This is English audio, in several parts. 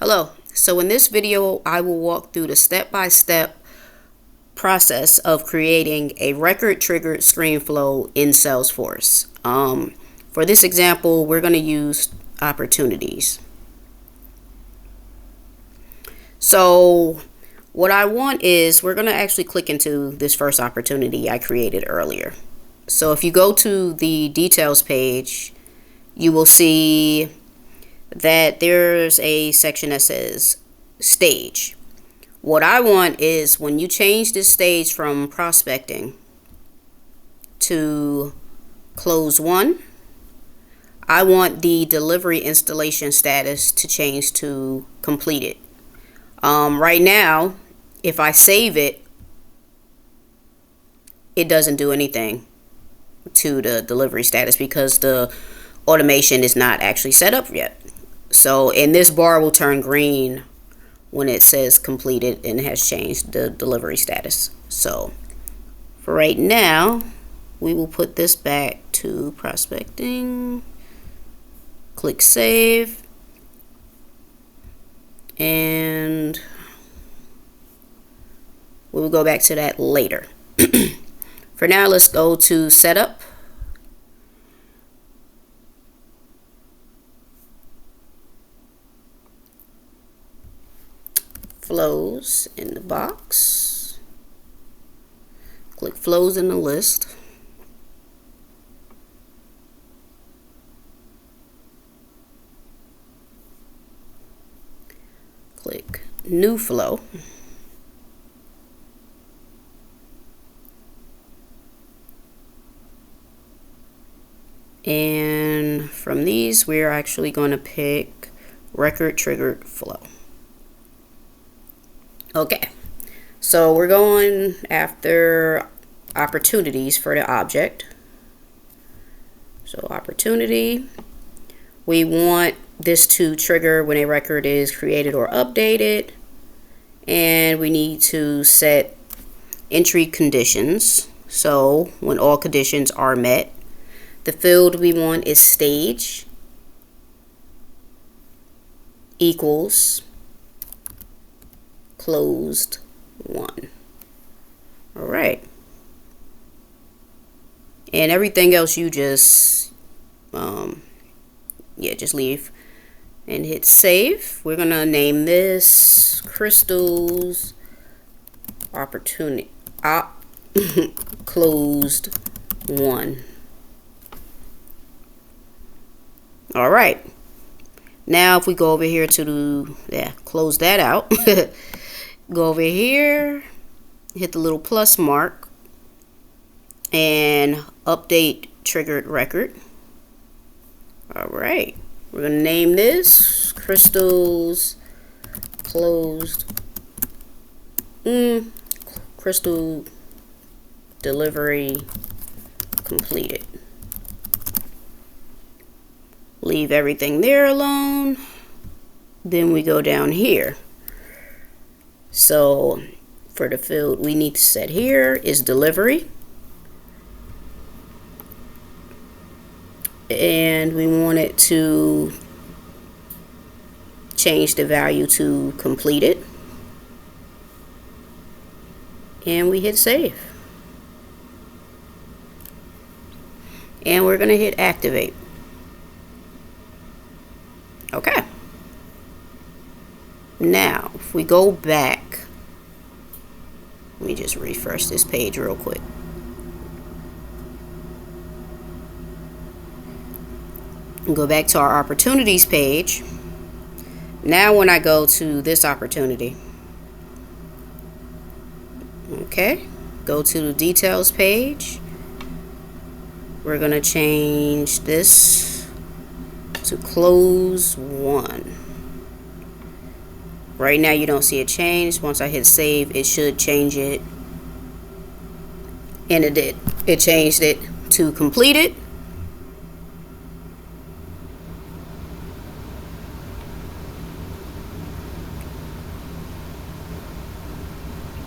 Hello. So in this video, I will walk through the step-by-step process of creating a record triggered stream flow in Salesforce. For this example, we're going to use opportunities. So what I want is we're going to actually click into this first opportunity I created earlier. So if you go to the details page, you will see that there's a section that says stage. What I want is when you change this stage from prospecting to close one, I want the delivery installation status to change to completed. Right now, if I save it, it doesn't do anything to the delivery status because the automation is not actually set up yet. So, and this bar will turn green when it says completed and it has changed the delivery status. So for right now, we will put this back to prospecting, click save, and we will go back to that later. For now, let's go to setup. Flows in the box. Click flows in the list. Click new flow. And from these, we're actually going to pick record triggered flow. Okay, so we're going after opportunities for the object. So opportunity, we want this to trigger when a record is created or updated, and we need to set entry conditions. So when all conditions are met, the field we want is stage equals closed one. All right, and everything else you just just leave and hit save. We're gonna name this Krystle's opportunity closed one. All right, now if we go over here to close that out. Go over here, hit the little plus mark, and update triggered record. All right, we're gonna name this Krystle's closed Krystle delivery completed. Leave everything there alone. Then we go down here. So for the field we need to set here is delivery, and we want it to change the value to completed, and we hit save, and we're going to hit activate. Okay. Now, if we go back, let me just refresh this page real quick. Go back to our opportunities page. Now when I go to this opportunity, okay, go to the details page. We're going to change this to close one. Right now you don't see it change. Once I hit save, it should change it. And it did. It changed it to completed.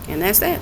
And that's that.